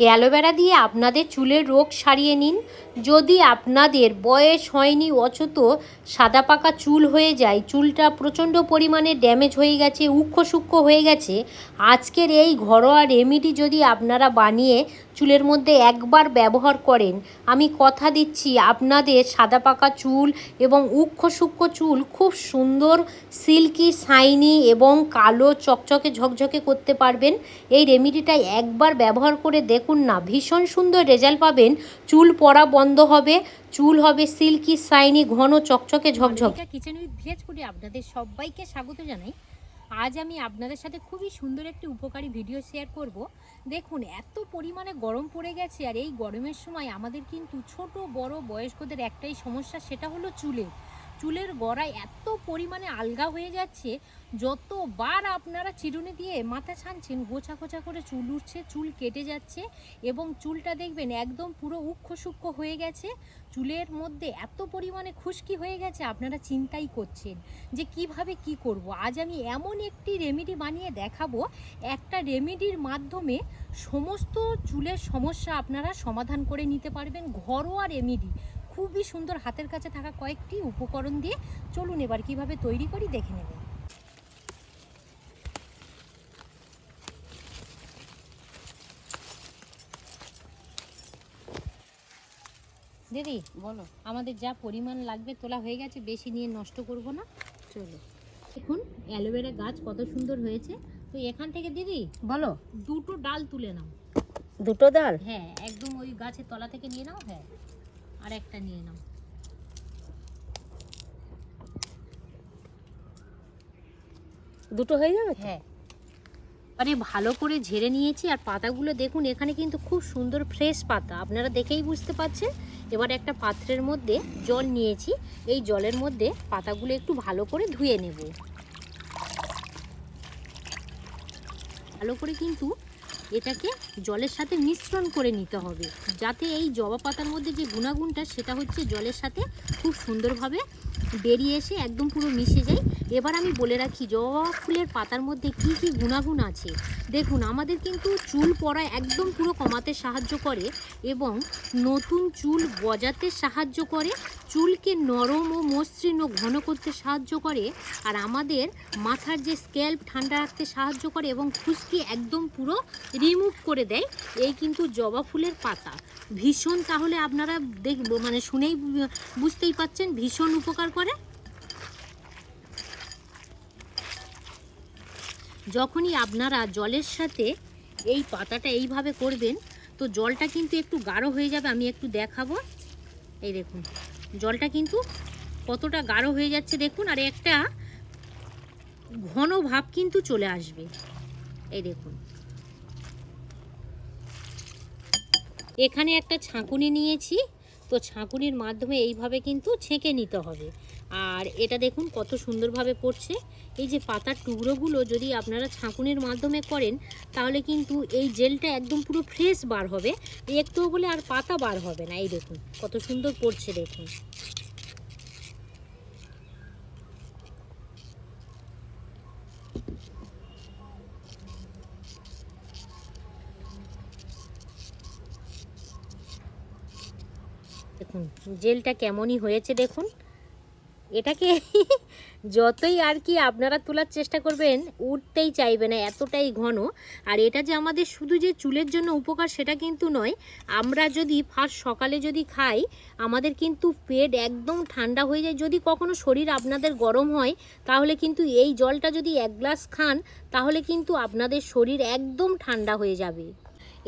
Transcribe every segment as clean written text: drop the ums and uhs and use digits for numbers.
Aloe vera দিয়ে আপনাদের চুলের রোগ সারিয়ে নিন। যদি আপনাদের বয়স হয়নি অথচ সাদা পাকা চুল হয়ে যায়, চুলটা প্রচণ্ড পরিমাণে ড্যামেজ হয়ে গেছে, উক্ষ সূক্ষ্ম হয়ে গেছে, আজকের এই ঘরোয়া রেমেডি যদি আপনারা বানিয়ে চুলের মধ্যে একবার ব্যবহার করেন, আমি কথা দিচ্ছি আপনাদের সাদা পাকা চুল এবং উক্ষ সূক্ষ্ম চুল খুব সুন্দর সিল্কি শাইনি এবং কালো চকচকে ঝকঝকে করতে পারবেন। এই রেমেডিটা একবার ব্যবহার করে দেখুন না, ভীষণ সুন্দর রেজাল্ট পাবেন। চুল পড়া বন্ধ হবে, চুল হবে সিল্কি শাইনি ঘন চকচকে ঝকঝক। কিচেন উইথ ভিলেজ ফুডে আপনাদের সবাইকে স্বাগত জানাই। আজ আমি আপনাদের সাথে খুবই সুন্দর একটি উপকারী ভিডিও শেয়ার করব। দেখুন, এত পরিমাণে গরম পড়ে গেছে, আর এই গরমের সময় আমাদের কিন্তু ছোট বড় বয়স্কদের একটাই সমস্যা, সেটা হলো চুলের গোড়ায় এত পরিমাণে আলগা হয়ে যাচ্ছে, যতবার আপনারা চিরুনি দিয়ে মাথা ছানছেন গোছা গোছা করে চুল উঠছে, চুল কেটে যাচ্ছে এবং চুলটা দেখবেন একদম পুরো উক্ষ সূক্ষ্ম হয়ে গেছে। চুলের মধ্যে এত পরিমাণে খুশকি হয়ে গেছে, আপনারা চিন্তাই করছেন যে কিভাবে কি করব। আজ আমি এমন একটি রেমেডি বানিয়ে দেখাবো, একটা রেমেডির মাধ্যমে সমস্ত চুলের সমস্যা আপনারা সমাধান করে নিতে পারবেন। ঘরোয়া রেমেডি, খুবই সুন্দর, হাতের কাছে থাকা কয়েকটি উপকরণ দিয়ে। চলুন এবার কিভাবে তৈরি করি দেখে নেবেন। দিদি বলো, আমাদের যা পরিমাণ লাগবে তোলা হয়ে গেছে, বেশি নিয়ে নষ্ট করব না। চলো, দেখুন অ্যালোভেরা গাছ কত সুন্দর হয়েছে। তো এখান থেকে দিদি বলো, দুটো ডাল তুলে নাও। দুটো ডাল? হ্যাঁ, একদম ওই গাছের তলা থেকে নিয়ে নাও। হ্যাঁ, আর একটা নিয়ে নাও। দুটো হয়ে যাবে? হ্যাঁ, মানে ভালো করে ঝেড়ে নিয়েছি। আর পাতাগুলো দেখুন, এখানে কিন্তু খুব সুন্দর ফ্রেশ পাতা, আপনারা দেখেই বুঝতে পারছেন। এবার একটা পাত্রের মধ্যে জল নিয়েছি, এই জলের মধ্যে পাতাগুলো একটু ভালো করে ধুয়ে নেব। ভালো করে কিন্তু এটাকে জলের সাথে মিশ্রণ করে নিতে হবে, যাতে এই জবা পাতার মধ্যে যে গুণাগুণটা সেটা হচ্ছে জলের সাথে খুব সুন্দরভাবে বেরিয়ে এসে একদম পুরো মিশে যায়। এবার আমি বলে রাখি, জবা ফুলের পাতার মধ্যে কি কি গুণাগুণ আছে। দেখুন, আমাদের কিন্তু চুল পড়া একদম পুরো কমাতে সাহায্য করে এবং নতুন চুল গজাতে সাহায্য করে, চুলকে নরম ও মসৃণ ও ঘন করতে সাহায্য করে, আর আমাদের মাথার যে স্ক্যাল্প ঠান্ডা রাখতে সাহায্য করে এবং খুশকি একদম পুরো রিমুভ করে দেয়। এই কিন্তু জবা ফুলের পাতা ভীষণ, তাহলে আপনারা দেখব মানে শুনেই বুঝতেই পাচ্ছেন ভীষণ উপকার করে। যখনই আপনারা জলের সাথে এই পাতাটা এইভাবে করবেন, তো জলটা কিন্তু একটু গাঢ় হয়ে যাবে। আমি একটু দেখাবো, এই দেখুন জলটা কিন্তু কতটা গাঢ় হয়ে যাচ্ছে দেখুন, আর একটা ঘন ভাব কিন্তু চলে আসবে। এই দেখুন, এখানে একটা ছাঁকুনি নিয়েছি, তো ছাঁকুনির মাধ্যমে এইভাবে কিন্তু ছেঁকে নিতে হবে। আর এটা দেখুন কত সুন্দরভাবে পড়ছে। এই যে পাতার টুকরোগুলো যদি আপনারা ছাঁকুনির মাধ্যমে করেন, তাহলে কিন্তু এই জেলটা একদম পুরো ফ্রেশ বার হবে, একটু বলে আর পাতা বার হবে না। এই দেখুন কত সুন্দর পড়ছে দেখুন। দেখুন জেলটা কেমনই হয়েছে দেখুন। এটাকে যতই আর কি আপনারা তোলার চেষ্টা করবেন, উঠতেই চাইবে না, এতটাই ঘন। আর এটা যে আমাদের শুধু যে চুলের জন্য উপকার সেটা কিন্তু নয়, আমরা যদি ফার্স্ট সকালে যদি খাই, আমাদের কিন্তু পেট একদম ঠান্ডা হয়ে যায়। যদি কখনো শরীর আপনাদের গরম হয়, তাহলে কিন্তু এই জলটা যদি 1 গ্লাস খান, তাহলে কিন্তু আপনাদের শরীর একদম ঠান্ডা হয়ে যাবে।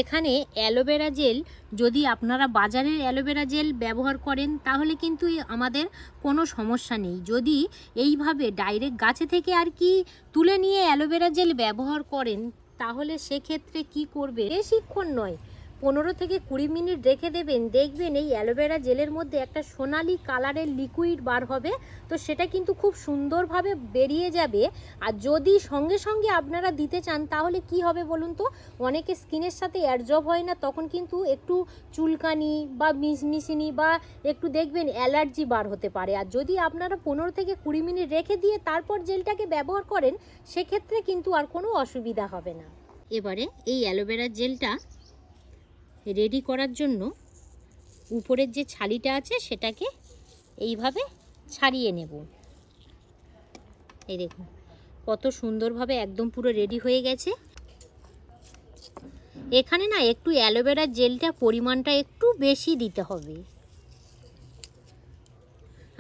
এখানে অ্যালোভেরা জেল, যদি আপনারা বাজারের অ্যালোভেরা জেল ব্যবহার করেন, তাহলে কিন্তু আমাদের কোনো সমস্যা নেই। যদি এইভাবে ডাইরেক্ট গাছে থেকে আর কি তুলে নিয়ে অ্যালোভেরা জেল ব্যবহার করেন, তাহলে সেক্ষেত্রে কি করবে, বেশিক্ষণ নয়, 15 থেকে 20 মিনিট রেখে দেবেন। দেখবেন এই অ্যালোভেরা জেলের মধ্যে একটা সোনালি কালারের লিকুইড বার হবে, তো সেটা কিন্তু খুব সুন্দরভাবে বেরিয়ে যাবে। আর যদি সঙ্গে সঙ্গে আপনারা দিতে চান, তাহলে কি হবে বলুন তো, অনেকে স্কিনের সাথে অ্যাডজর্ব হয় না, তখন কিন্তু একটু চুলকানি বা মিসমিসিনি বা একটু দেখবেন অ্যালার্জি বার হতে পারে। আর যদি আপনারা 15 থেকে 20 মিনিট রেখে দিয়ে তারপর জেলটাকে ব্যবহার করেন, সেক্ষেত্রে কিন্তু আর কোনো অসুবিধা হবে না। এবারে এই অ্যালোভেরা জেলটা রেডি করার জন্য উপরের যে ছালিটা আছে সেটাকে এইভাবে ছাড়িয়ে নেব। এই দেখুন কত সুন্দরভাবে একদম পুরো রেডি হয়ে গেছে। এখানে না একটু অ্যালোভেরার জেলটা পরিমাণটা একটু বেশি দিতে হবে।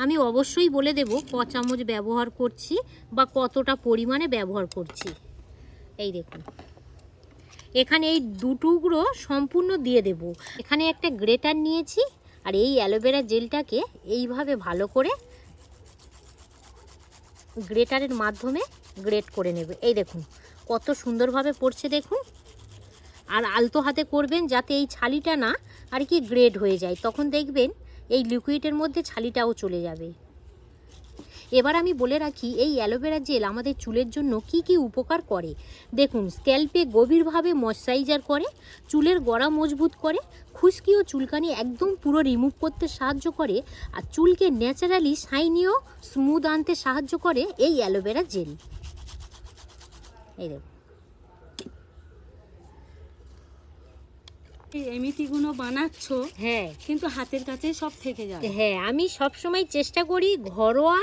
আমি অবশ্যই বলে দেব ক চামচ ব্যবহার করছি বা কতটা পরিমাণে ব্যবহার করছি। এই দেখুন এখানে এই 2 টুকরো সম্পূর্ণ দিয়ে দেব। এখানে একটা গ্রেটার নিয়েছি আর এই অ্যালোভেরা জেলটাকে এইভাবে ভালো করে গ্রেটারের মাধ্যমে গ্রেট করে নেব। এই দেখুন কত সুন্দরভাবে পড়ছে দেখুন। আর আলতো হাতে করবেন যাতে এই ছালিটা না আর কি গ্রেড হয়ে যায়, তখন দেখবেন এই লিকুইডের মধ্যে ছালিটাও চলে যাবে। এবার আমি বলে রাখি এই অ্যালোভেরা জেল আমাদের চুলের জন্য কি কি উপকার করে। দেখুন স্ক্যাল্পে গভীরভাবে ময়শ্চারাইজার করে, চুলের গোড়া মজবুত করে, খুশকি ও চুলকানি একদম পুরো রিমুভ করতে সাহায্য করে, আর চুলকে ন্যাচারালি শাইনি ও স্মুথ আনতে সাহায্য করে এই অ্যালোভেরা জেল। এই দেখুন এমিতিগুলো বানাচ্ছ, হ্যাঁ কিন্তু হাতের কাছে সব থেকে যায়। হ্যাঁ আমি সব সময় চেষ্টা করি ঘরোয়া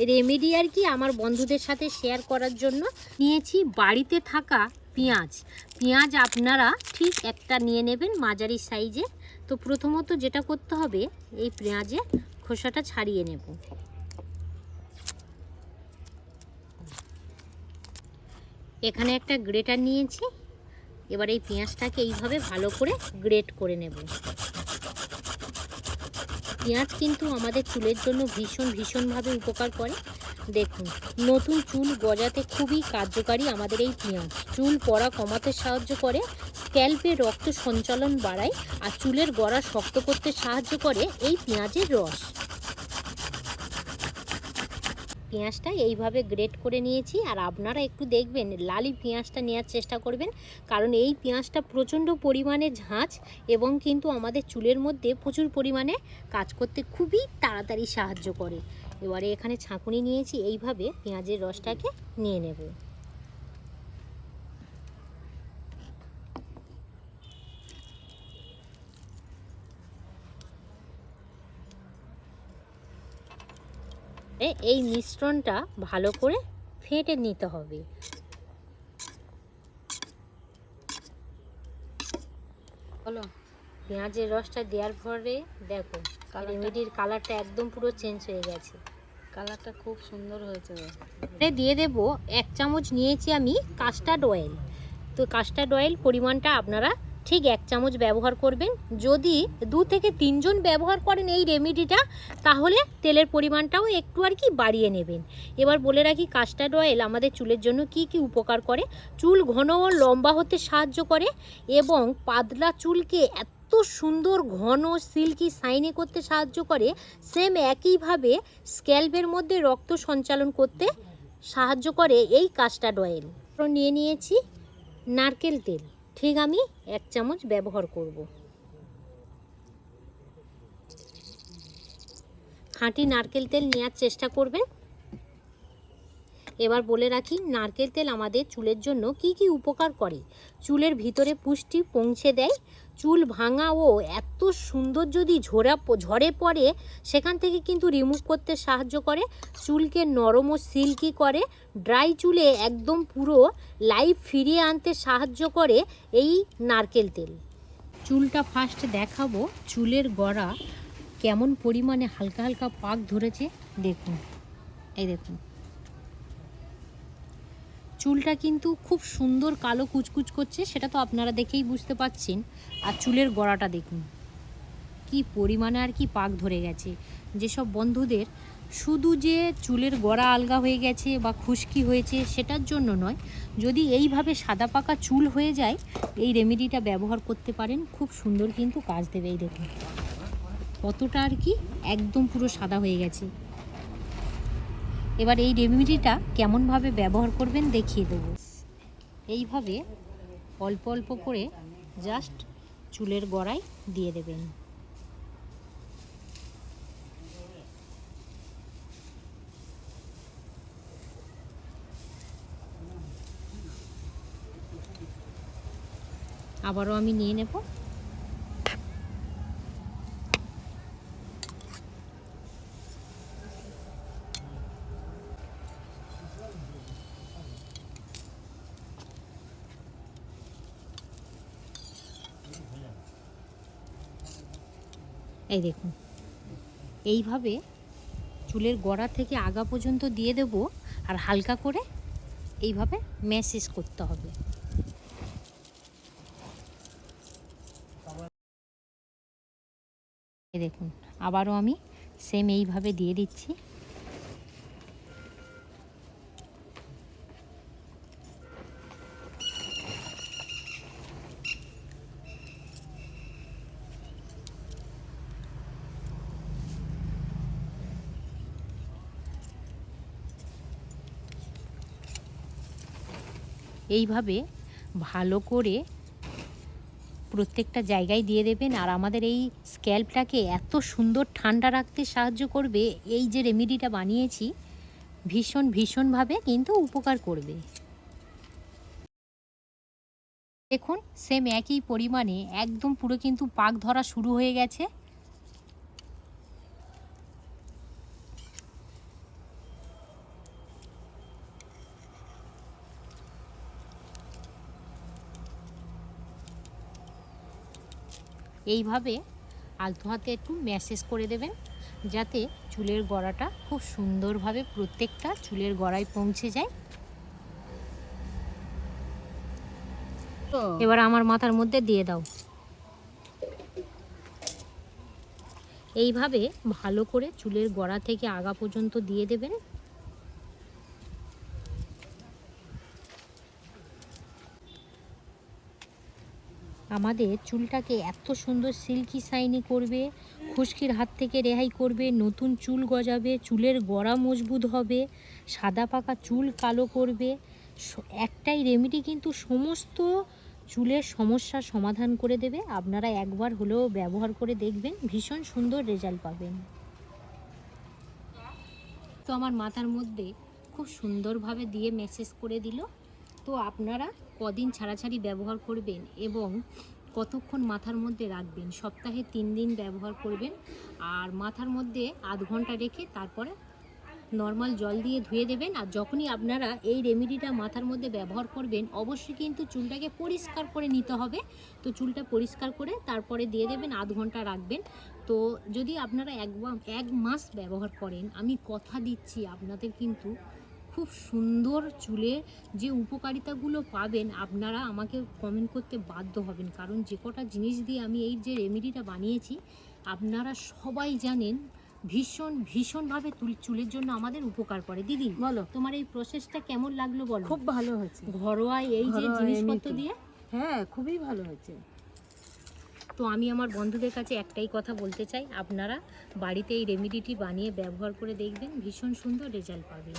রেমেডি আর কি আমার বন্ধুদের সাথে শেয়ার করার জন্য। নিয়েছি বাড়িতে থাকা পেঁয়াজ। পেঁয়াজ আপনারা ঠিক একটা নিয়ে নেবেন মাঝারি সাইজে। তো প্রথমত যেটা করতে হবে এই পেঁয়াজের খোসাটা ছাড়িয়ে নেব। এখানে একটা গ্রেটার নিয়েছি, এবার এই পেঁয়াজটাকে এইভাবে ভালো করে গ্রেট করে নেব। পেঁয়াজ কিন্তু আমাদের চুলের জন্য ভীষণভাবে উপকার করে। দেখুন নতুন চুল গজাতে খুবই কার্যকারী আমাদের এই পেঁয়াজ। চুল পড়া কমাতে সাহায্য করে, স্ক্যাল্পে রক্ত সঞ্চালন বাড়ায়, আর চুলের গোড়া শক্ত করতে সাহায্য করে এই পেঁয়াজের রস। পেঁয়াজটা এইভাবে গ্রেট করে নিয়েছি, আর আপনারা একটু দেখবেন লালি পেঁয়াজটা নেওয়ার চেষ্টা করবেন, কারণ এই পেঁয়াজটা প্রচণ্ড পরিমাণে ঝাঁঝ এবং কিন্তু আমাদের চুলের মধ্যে প্রচুর পরিমাণে কাজ করতে খুবই তাড়াতাড়ি সাহায্য করে। এবারে এখানে ছাঁকুনি নিয়েছি, এইভাবে পেঁয়াজের রসটাকে নিয়ে নেব। এই মিশ্রণটা ভালো করে ফেটে নিতে হবে। বলো পেঁয়াজের রসটা দেওয়ার পরে দেখো রেমেডির কালারটা একদম পুরো চেঞ্জ হয়ে গেছে। কালারটা খুব সুন্দর হয়েছে। দিয়ে দেব 1 চামচ নিয়েছি আমি কাস্টার্ড অয়েল। তো কাস্টার্ড অয়েল পরিমাণটা আপনারা ঠিক 1 চামচ ব্যবহার করবেন। যদি 2 থেকে 3 জন ব্যবহার করেন এই রেমেডিটা, তাহলে তেলের পরিমাণটাও একটু আর কি বাড়িয়ে নেবেন। এবার বলে রাখি কাস্টার্ড অয়েল আমাদের চুলের জন্য কি কি উপকার করে। চুল ঘন ও লম্বা হতে সাহায্য করে এবং পাতলা চুলকে এত সুন্দর ঘন সিল্কি শাইনি করতে সাহায্য করে। সেম একইভাবে স্ক্যাল্পের মধ্যে রক্ত সঞ্চালন করতে সাহায্য করে এই কাস্টার্ড অয়েল। নিয়ে নিয়েছি নারকেল তেল, ঠিক আমি 1 চামচ ব্যবহার করব। খাঁটি নারকেল তেল নেওয়ার চেষ্টা করবেন। এবার বলে রাখি নারকেল তেল আমাদের চুলের জন্য কি কি উপকার করে। চুলের ভিতরে পুষ্টি পৌঁছে দেয়, চুল ভাঙা ও এত সুন্দর যদি ঝরে পড়ে সেখান থেকে কিন্তু রিমুভ করতে সাহায্য করে, চুলকে নরম ও সিল্কি করে, ড্রাই চুলে একদম পুরো লাইফ ফিরিয়ে আনতে সাহায্য করে এই নারকেল তেল। চুলটা ফার্স্ট দেখাবো চুলের গোড়া কেমন পরিমাণে হালকা হালকা পাক ধরেছে দেখুন। এই দেখুন চুলটা কিন্তু খুব সুন্দর কালো কুচকুচ করছে, সেটা তো আপনারা দেখেই বুঝতে পাচ্ছেন। আর চুলের গোড়াটা দেখুন কি পরিমাণে আর কি পাক ধরে গেছে। যেসব বন্ধুদের শুধু যে চুলের গোড়া আলগা হয়ে গেছে বা খুশকি হয়েছে সেটার জন্য নয়, যদি এইভাবে সাদা পাকা চুল হয়ে যায় এই রেমেডিটা ব্যবহার করতে পারেন, খুব সুন্দর কিন্তু কাজ দেবে। এই দেখুন কতটা আর কি একদম পুরো সাদা হয়ে গেছে। এবার এই রেমেডিটা কেমনভাবে ব্যবহার করবেন দেখিয়ে দেব। এইভাবে অল্প অল্প করে জাস্ট চুলের গোড়ায় দিয়ে দেবেন। আবারও আমি নিয়ে নেব। এই দেখুন, এইভাবে চুলের গোড়া থেকে আগা পর্যন্ত দিয়ে দেব, আর হালকা করে এইভাবে ম্যাসেজ করতে হবে। এই দেখুন, আবারও আমি সেম এইভাবে দিয়ে দিচ্ছি। এইভাবে ভালো করে প্রত্যেকটা জায়গায় দিয়ে দেবেন। আর আমাদের এই স্ক্যাল্পটাকে এত সুন্দর ঠান্ডা রাখতে সাহায্য করবে এই যে রেমেডিটা বানিয়েছি, ভীষণভাবে কিন্তু উপকার করবে। দেখুন, সেম একই পরিমাণে একদম পুরো কিন্তু পাক ধরা শুরু হয়ে গেছে। এইভাবে আলতো হাতে একটু ম্যাসেজ করে দেবেন, যাতে চুলের গোড়াটা খুব সুন্দরভাবে প্রত্যেকটা চুলের গোড়ায় পৌঁছে যায়। এবার আমার মাথার মধ্যে দিয়ে দাও। এইভাবে ভালো করে চুলের গোড়া থেকে আগা পর্যন্ত দিয়ে দেবেন। আমাদের চুলটাকে এত সুন্দর সিল্কি শাইনি করবে, খুশকির হাত থেকে রেহাই করবে, নতুন চুল গজাবে, চুলের গোড়া মজবুত হবে, সাদা পাকা চুল কালো করবে। একটাই রেমেডি কিন্তু সমস্ত চুলের সমস্যার সমাধান করে দেবে। আপনারা একবার হলেও ব্যবহার করে দেখবেন, ভীষণ সুন্দর রেজাল্ট পাবেন। তো আমার মাথার মধ্যে খুব সুন্দরভাবে দিয়ে ম্যাসেজ করে দিল। তো আপনারা কদিন ছাড়াছাড়ি ব্যবহার করবেন এবং কতক্ষণ মাথার মধ্যে রাখবেন? সপ্তাহে 3 দিন ব্যবহার করবেন, আর মাথার মধ্যে আধ ঘন্টা রেখে তারপরে নর্মাল জল দিয়ে ধুয়ে দেবেন। আর যখনই আপনারা এই রেমেডিটা মাথার মধ্যে ব্যবহার করবেন, অবশ্যই কিন্তু চুলটাকে পরিষ্কার করে নিতে হবে। তো চুলটা পরিষ্কার করে তারপরে দিয়ে দেবেন, আধ ঘন্টা রাখবেন। তো যদি আপনারা 1 মাস ব্যবহার করেন, আমি কথা দিচ্ছি আপনাদের কিন্তু খুব সুন্দর চুলে যে উপকারিতাগুলো পাবেন, আপনারা আমাকে কমেন্ট করতে বাধ্য হবেন। কারণ যে কটা জিনিস দিয়ে আমি এই যে রেমেডিটা বানিয়েছি, আপনারা সবাই জানেন ভীষণভাবে চুলের জন্য আমাদের উপকার করে। দিদি বলো, তোমার এই প্রসেসটা কেমন লাগলো বলো? খুব ভালো হয়েছে, ঘরোয়া এই যে ঘরোয়া জিনিসপত্র remedy। দিয়ে। হ্যাঁ, খুবই ভালো হয়েছে। তো আমি আমার বন্ধুদের কাছে একটাই কথা বলতে চাই, আপনারা বাড়িতে এই রেমেডিটি বানিয়ে ব্যবহার করে দেখবেন, ভীষণ সুন্দর রেজাল্ট পাবেন।